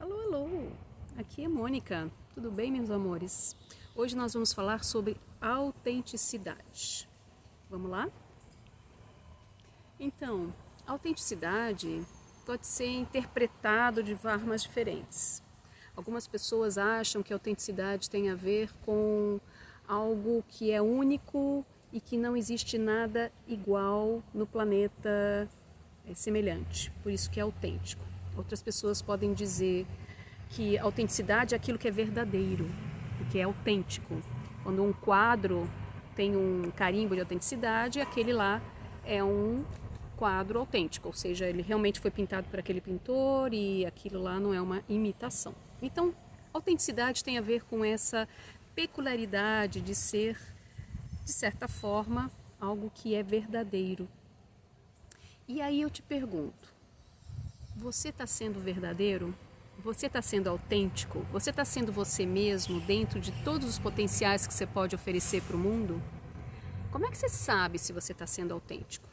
Alô, alô! Aqui é Mônica. Tudo bem, meus amores? Hoje nós vamos falar sobre autenticidade. Vamos lá? Então, autenticidade pode ser interpretado de formas diferentes. Algumas pessoas acham que a autenticidade tem a ver com algo que é único e que não existe nada igual no planeta semelhante, por isso que é autêntico. Outras pessoas podem dizer que autenticidade é aquilo que é verdadeiro, o que é autêntico. Quando um quadro tem um carimbo de autenticidade, aquele lá é um quadro autêntico, ou seja, ele realmente foi pintado por aquele pintor e aquilo lá não é uma imitação. Então, autenticidade tem a ver com essa peculiaridade de ser, de certa forma, algo que é verdadeiro. E aí eu te pergunto, você está sendo verdadeiro? Você está sendo autêntico? Você está sendo você mesmo dentro de todos os potenciais que você pode oferecer para o mundo? Como é que você sabe se você está sendo autêntico?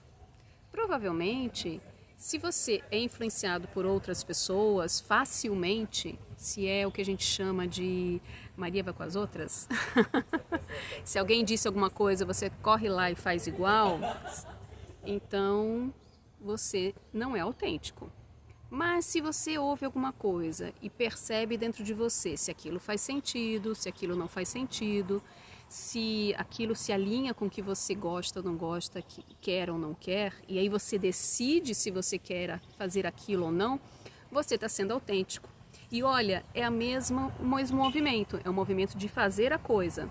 Provavelmente, se você é influenciado por outras pessoas facilmente, se é o que a gente chama de Maria vai com as outras, se alguém disse alguma coisa, você corre lá e faz igual, então você não é autêntico. Mas se você ouve alguma coisa e percebe dentro de você se aquilo faz sentido, se aquilo não faz sentido, se aquilo se alinha com o que você gosta ou não gosta, quer ou não quer, e aí você decide se você quer fazer aquilo ou não, você está sendo autêntico. E olha, é o mesmo movimento, é o movimento de fazer a coisa.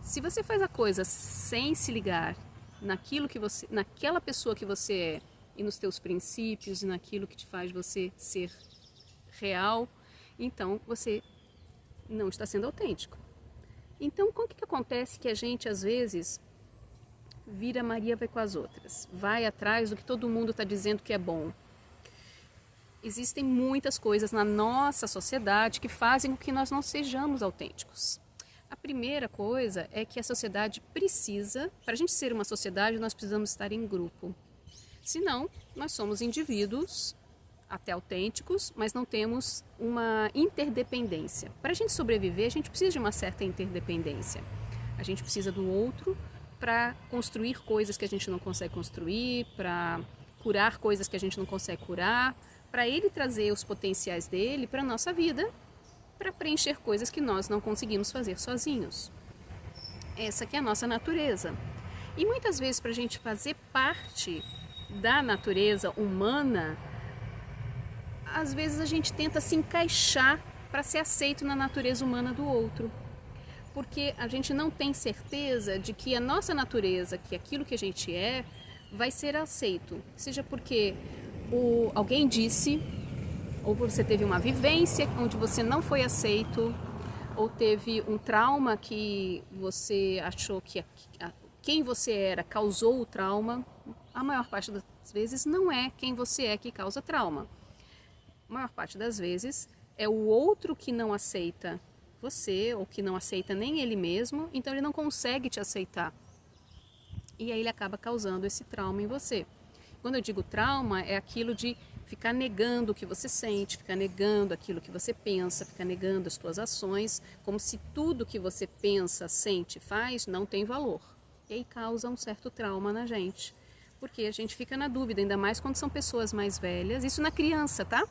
Se você faz a coisa sem se ligar naquela pessoa que você é, e nos teus princípios e naquilo que te faz você ser real, então você não está sendo autêntico. Então, o que acontece que a gente, às vezes, vira Maria vai com as outras, vai atrás do que todo mundo está dizendo que é bom? Existem muitas coisas na nossa sociedade que fazem com que nós não sejamos autênticos. A primeira coisa é que a sociedade precisa, para a gente ser uma sociedade, nós precisamos estar em grupo. Senão, nós somos indivíduos, até autênticos, mas não temos uma interdependência. Para a gente sobreviver, a gente precisa de uma certa interdependência. A gente precisa do outro para construir coisas que a gente não consegue construir, para curar coisas que a gente não consegue curar, para ele trazer os potenciais dele para a nossa vida, para preencher coisas que nós não conseguimos fazer sozinhos. Essa que é a nossa natureza. E muitas vezes, para a gente fazer parte da natureza humana, às vezes a gente tenta se encaixar para ser aceito na natureza humana do outro, porque a gente não tem certeza de que a nossa natureza, que aquilo que a gente é, vai ser aceito, seja porque alguém disse, ou você teve uma vivência onde você não foi aceito, ou teve um trauma que você achou que quem você era causou o trauma. A maior parte das vezes não é quem você é que causa trauma. A maior parte das vezes é o outro que não aceita você, ou que não aceita nem ele mesmo, então ele não consegue te aceitar. E aí ele acaba causando esse trauma em você. Quando eu digo trauma, é aquilo de ficar negando o que você sente, ficar negando aquilo que você pensa, ficar negando as suas ações, como se tudo que você pensa, sente, faz, não tem valor. E aí causa um certo trauma na gente. Porque a gente fica na dúvida, ainda mais quando são pessoas mais velhas, isso na criança, tá?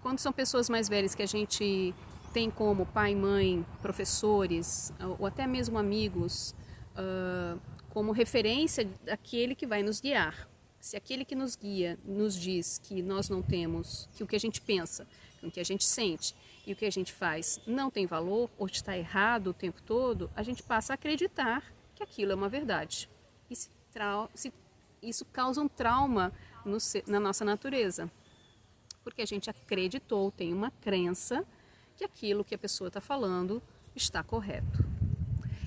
Quando são pessoas mais velhas que a gente tem como pai, mãe, professores, ou até mesmo amigos, como referência daquele que vai nos guiar. Se aquele que nos guia nos diz que nós não temos, que o que a gente pensa, o que a gente sente e o que a gente faz não tem valor, ou está errado o tempo todo, a gente passa a acreditar que aquilo é uma verdade. Isso causa um trauma na nossa natureza, porque a gente acreditou, tem uma crença que aquilo que a pessoa está falando está correto.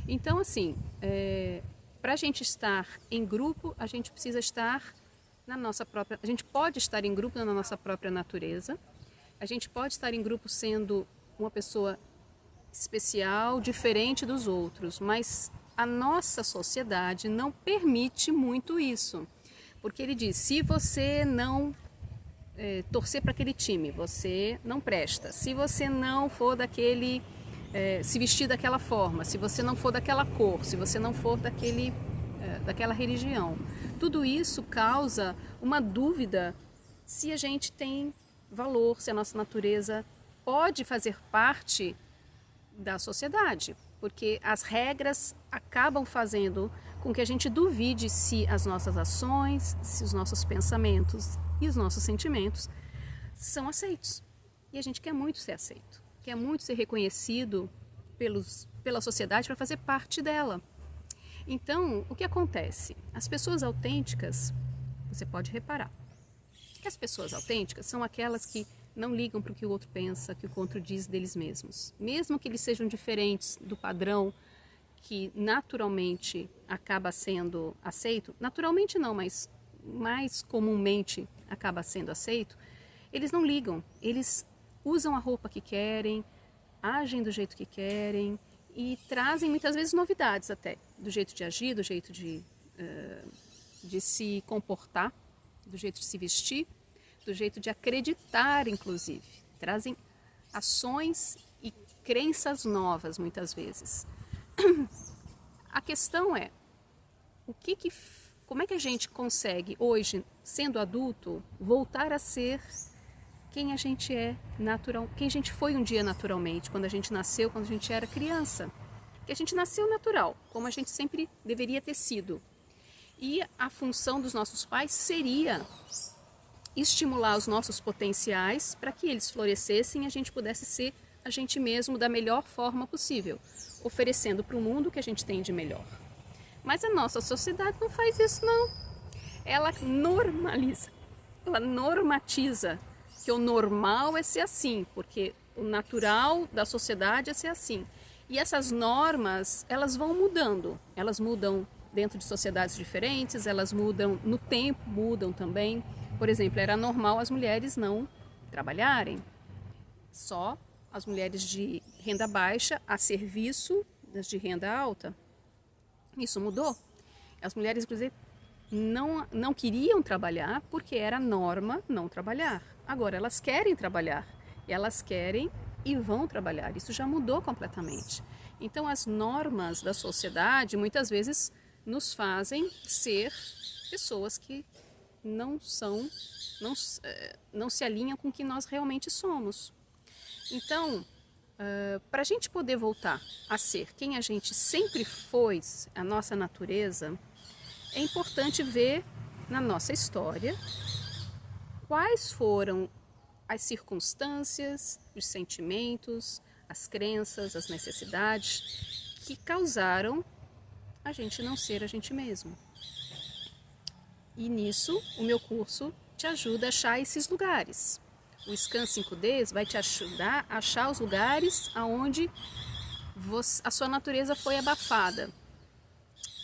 Então, assim, para a gente estar em grupo, a gente precisa estar na nossa própria... A gente pode estar em grupo na nossa própria natureza, a gente pode estar em grupo sendo uma pessoa especial, diferente dos outros, mas a nossa sociedade não permite muito isso. Porque ele diz, se você não torcer para aquele time, você não presta. Se você não for daquele, se vestir daquela forma, se você não for daquela cor, se você não for daquela religião, tudo isso causa uma dúvida se a gente tem valor, se a nossa natureza pode fazer parte da sociedade, porque as regras acabam fazendo com que a gente duvide se as nossas ações, se os nossos pensamentos e os nossos sentimentos são aceitos. E a gente quer muito ser aceito, quer muito ser reconhecido pela sociedade para fazer parte dela. Então, o que acontece? As pessoas autênticas, você pode reparar, que as pessoas autênticas são aquelas que não ligam para o que o outro pensa, que o outro diz deles mesmos. Mesmo que eles sejam diferentes do padrão que naturalmente acaba sendo aceito, naturalmente não, mas mais comumente acaba sendo aceito, eles não ligam, eles usam a roupa que querem, agem do jeito que querem e trazem muitas vezes novidades até, do jeito de agir, do jeito de se comportar, do jeito de se vestir, do jeito de acreditar, inclusive. Trazem ações e crenças novas, muitas vezes. A questão é, como é que a gente consegue, hoje, sendo adulto, voltar a ser quem a gente é natural, quem a gente foi um dia naturalmente, quando a gente nasceu, quando a gente era criança. Que a gente nasceu natural, como a gente sempre deveria ter sido. E a função dos nossos pais seria estimular os nossos potenciais para que eles florescessem e a gente pudesse ser a gente mesmo da melhor forma possível, oferecendo para o mundo o que a gente tem de melhor. Mas a nossa sociedade não faz isso, não. Ela normaliza, ela normatiza que o normal é ser assim, porque o natural da sociedade é ser assim. E essas normas, elas vão mudando, elas mudam dentro de sociedades diferentes, elas mudam no tempo, mudam também. Por exemplo, era normal as mulheres não trabalharem, só as mulheres de renda baixa a serviço das de renda alta. Isso mudou. As mulheres, inclusive, não queriam trabalhar porque era norma não trabalhar. Agora elas querem trabalhar, elas querem e vão trabalhar. Isso já mudou completamente. Então as normas da sociedade muitas vezes nos fazem ser pessoas que não se alinham com o que nós realmente somos. Então, para a gente poder voltar a ser quem a gente sempre foi, a nossa natureza, é importante ver na nossa história quais foram as circunstâncias, os sentimentos, as crenças, as necessidades que causaram a gente não ser a gente mesmo. E nisso, o meu curso te ajuda a achar esses lugares. O Scan 5Ds vai te ajudar a achar os lugares onde a sua natureza foi abafada.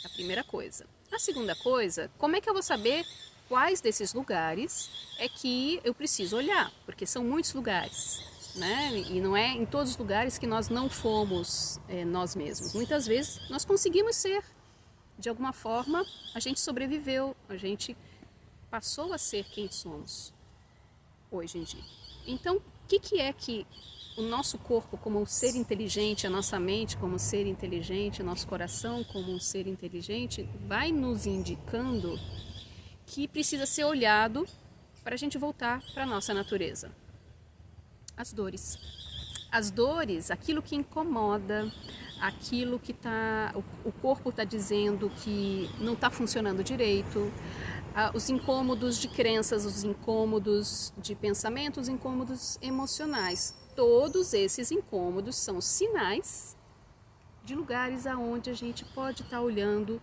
A primeira coisa. A segunda coisa, como é que eu vou saber quais desses lugares é que eu preciso olhar? Porque são muitos lugares, né? E não é em todos os lugares que nós não fomos nós mesmos. Muitas vezes nós conseguimos ser. De alguma forma, a gente sobreviveu, a gente passou a ser quem somos hoje em dia. Então, o que é que o nosso corpo como um ser inteligente, a nossa mente como um ser inteligente, o nosso coração como um ser inteligente, vai nos indicando que precisa ser olhado para a gente voltar para a nossa natureza? As dores. As dores, aquilo que incomoda, aquilo que o corpo está dizendo que não está funcionando direito, os incômodos de crenças, os incômodos de pensamentos, os incômodos emocionais. Todos esses incômodos são sinais de lugares aonde a gente pode estar olhando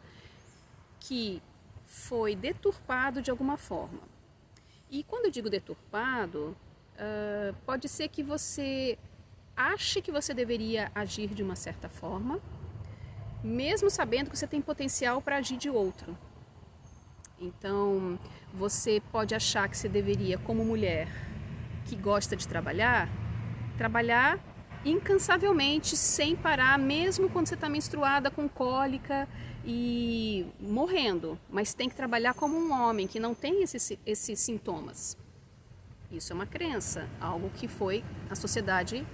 que foi deturpado de alguma forma. E quando eu digo deturpado, pode ser que você ache que você deveria agir de uma certa forma, mesmo sabendo que você tem potencial para agir de outro. Então, você pode achar que você deveria, como mulher que gosta de trabalhar incansavelmente, sem parar, mesmo quando você está menstruada, com cólica e morrendo, mas tem que trabalhar como um homem que não tem esses sintomas. Isso é uma crença, algo que foi a sociedade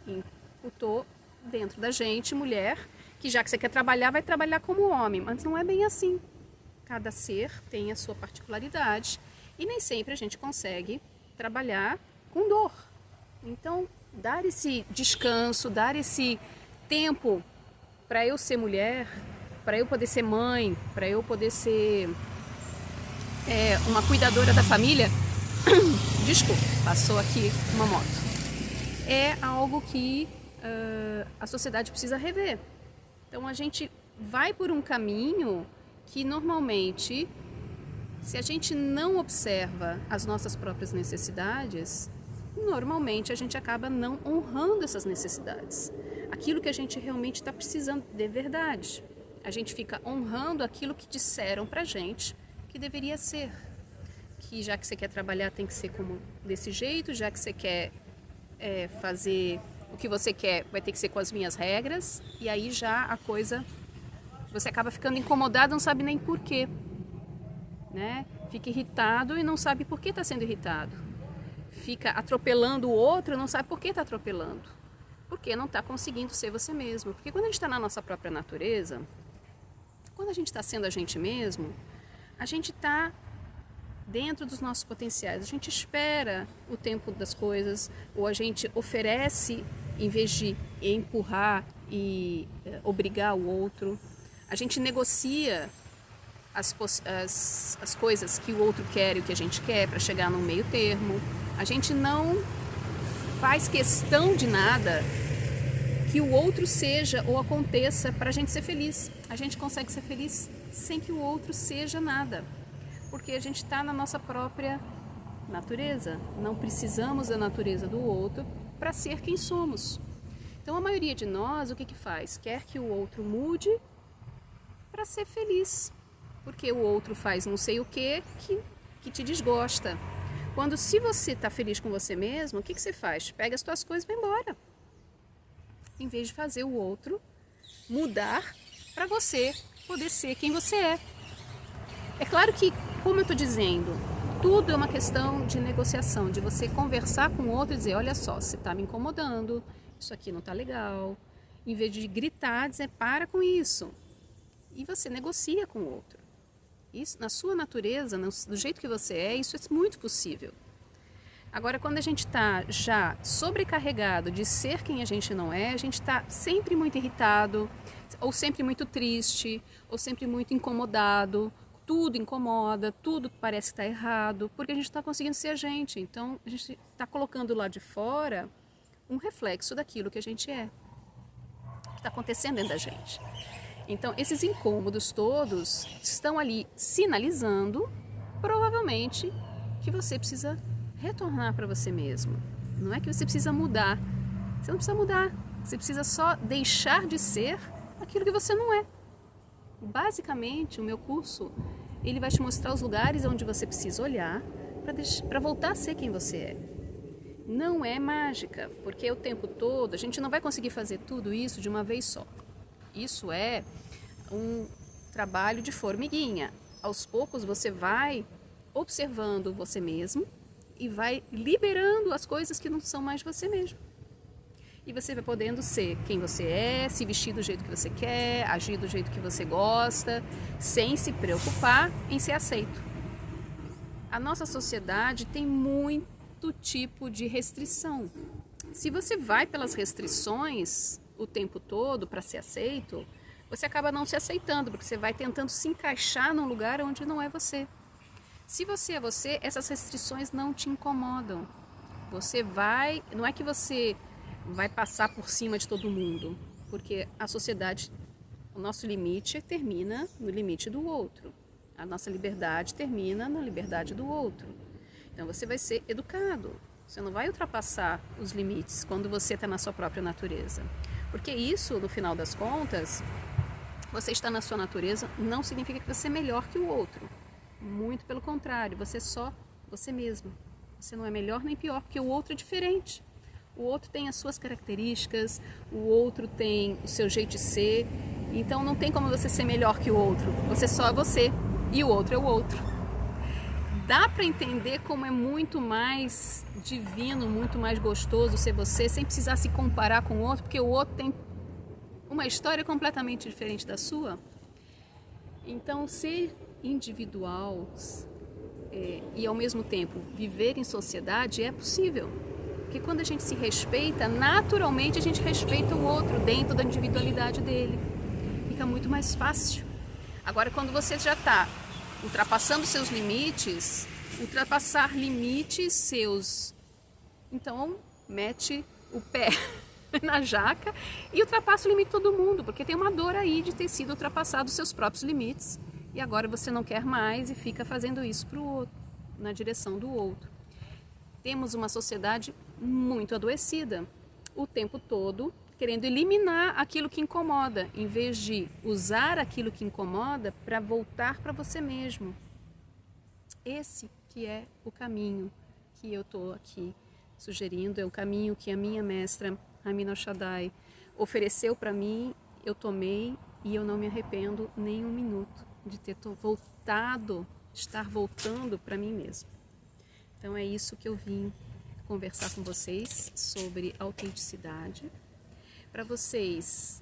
imputou dentro da gente, mulher, que já que você quer trabalhar, vai trabalhar como homem. Mas não é bem assim. Cada ser tem a sua particularidade e nem sempre a gente consegue trabalhar com dor. Então, dar esse descanso, dar esse tempo para eu ser mulher, para eu poder ser mãe, para eu poder ser uma cuidadora da família. Desculpa, passou aqui uma moto. É algo que a sociedade precisa rever. Então a gente vai por um caminho que normalmente, se a gente não observa as nossas próprias necessidades, normalmente a gente acaba não honrando essas necessidades. Aquilo que a gente realmente está precisando de verdade. A gente fica honrando aquilo que disseram pra gente que deveria ser. Que já que você quer trabalhar tem que ser como desse jeito, já que você quer fazer o que você quer, vai ter que ser com as minhas regras, e aí já a coisa, você acaba ficando incomodado, não sabe nem porquê, né? Fica irritado e não sabe por que está sendo irritado. Fica atropelando o outro e não sabe por que está atropelando. Porque não está conseguindo ser você mesmo. Porque quando a gente está na nossa própria natureza, quando a gente está sendo a gente mesmo, a gente está dentro dos nossos potenciais. A gente espera o tempo das coisas, ou a gente oferece em vez de empurrar e obrigar o outro. A gente negocia as coisas que o outro quer e o que a gente quer para chegar num meio termo. A gente não faz questão de nada que o outro seja ou aconteça para a gente ser feliz. A gente consegue ser feliz sem que o outro seja nada. Porque a gente está na nossa própria natureza. Não precisamos da natureza do outro para ser quem somos. Então a maioria de nós, o que faz? Quer que o outro mude para ser feliz. Porque o outro faz não sei o que te desgosta. Quando se você está feliz com você mesmo, o que você faz? Pega as suas coisas e vai embora. Em vez de fazer o outro mudar para você poder ser quem você é. É claro que, como eu estou dizendo, tudo é uma questão de negociação, de você conversar com o outro e dizer, olha só, você está me incomodando, isso aqui não está legal. Em vez de gritar, dizer, para com isso. E você negocia com o outro. Isso, na sua natureza, do jeito que você é, isso é muito possível. Agora, quando a gente está já sobrecarregado de ser quem a gente não é, a gente está sempre muito irritado, ou sempre muito triste, ou sempre muito incomodado. Tudo incomoda, tudo parece estar errado, porque a gente está conseguindo ser a gente. Então, a gente está colocando lá de fora um reflexo daquilo que a gente é, que está acontecendo dentro da gente. Então, esses incômodos todos estão ali sinalizando, provavelmente, que você precisa retornar para você mesmo. Não é que você precisa mudar. Você não precisa mudar. Você precisa só deixar de ser aquilo que você não é. Basicamente, o meu curso, ele vai te mostrar os lugares onde você precisa olhar para voltar a ser quem você é. Não é mágica, porque o tempo todo a gente não vai conseguir fazer tudo isso de uma vez só. Isso é um trabalho de formiguinha. Aos poucos você vai observando você mesmo e vai liberando as coisas que não são mais você mesmo. E você vai podendo ser quem você é, se vestir do jeito que você quer, agir do jeito que você gosta, sem se preocupar em ser aceito. A nossa sociedade tem muito tipo de restrição. Se você vai pelas restrições o tempo todo para ser aceito, você acaba não se aceitando, porque você vai tentando se encaixar num lugar onde não é você. Se você é você, essas restrições não te incomodam. Você vai, não é que você vai passar por cima de todo mundo, porque a sociedade, o nosso limite termina no limite do outro. A nossa liberdade termina na liberdade do outro. Então você vai ser educado. Você não vai ultrapassar os limites quando você está na sua própria natureza. Porque isso, no final das contas, você está na sua natureza não significa que você é melhor que o outro. Muito pelo contrário, você é só você mesmo. Você não é melhor nem pior, porque o outro é diferente. O outro tem as suas características, o outro tem o seu jeito de ser. Então não tem como você ser melhor que o outro. Você só é você e o outro é o outro. dá para entender como é muito mais divino, muito mais gostoso ser você, sem precisar se comparar com o outro, porque o outro tem uma história completamente diferente da sua. Então, ser individual e ao mesmo tempo viver em sociedade é possível. Porque quando a gente se respeita, naturalmente a gente respeita o outro dentro da individualidade dele. Fica muito mais fácil. Agora, quando você já está ultrapassando seus limites, ultrapassar limites seus, então mete o pé na jaca e ultrapassa o limite de todo mundo, porque tem uma dor aí de ter sido ultrapassado os seus próprios limites e agora você não quer mais e fica fazendo isso para o outro, na direção do outro. Temos uma sociedade muito adoecida, o tempo todo querendo eliminar aquilo que incomoda, em vez de usar aquilo que incomoda para voltar para você mesmo. Esse que é o caminho que eu estou aqui sugerindo, é o caminho que a minha mestra Ramin Oshadai ofereceu para mim, eu tomei e eu não me arrependo nem um minuto de ter estar voltando para mim mesmo. Então é isso que eu vim conversar com vocês sobre autenticidade, para vocês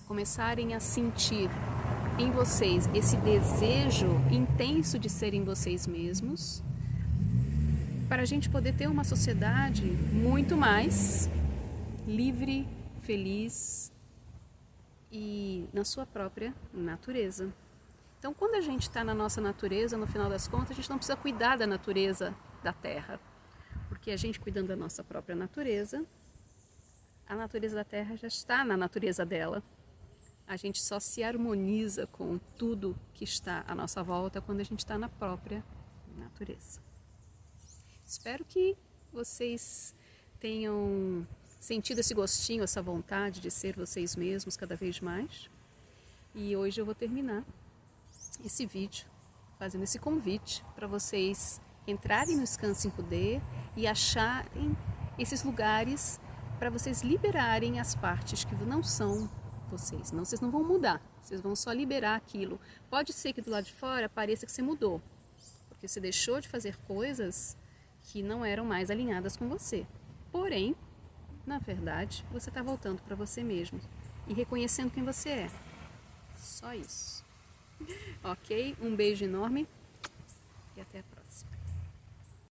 começarem a sentir em vocês esse desejo intenso de serem vocês mesmos, para a gente poder ter uma sociedade muito mais livre, feliz e na sua própria natureza. Então, quando a gente está na nossa natureza, no final das contas, a gente não precisa cuidar da natureza da Terra, porque a gente cuidando da nossa própria natureza, a natureza da Terra já está na natureza dela. A gente só se harmoniza com tudo que está à nossa volta quando a gente está na própria natureza. Espero que vocês tenham sentido esse gostinho, essa vontade de ser vocês mesmos cada vez mais. E hoje eu vou terminar esse vídeo fazendo esse convite para vocês entrarem no Scan 5D e acharem esses lugares para vocês liberarem as partes que não são vocês. Não, vocês não vão mudar, vocês vão só liberar aquilo. Pode ser que do lado de fora pareça que você mudou, porque você deixou de fazer coisas que não eram mais alinhadas com você. Porém, na verdade, você está voltando para você mesmo e reconhecendo quem você é. Só isso. Ok? Um beijo enorme e até a próxima.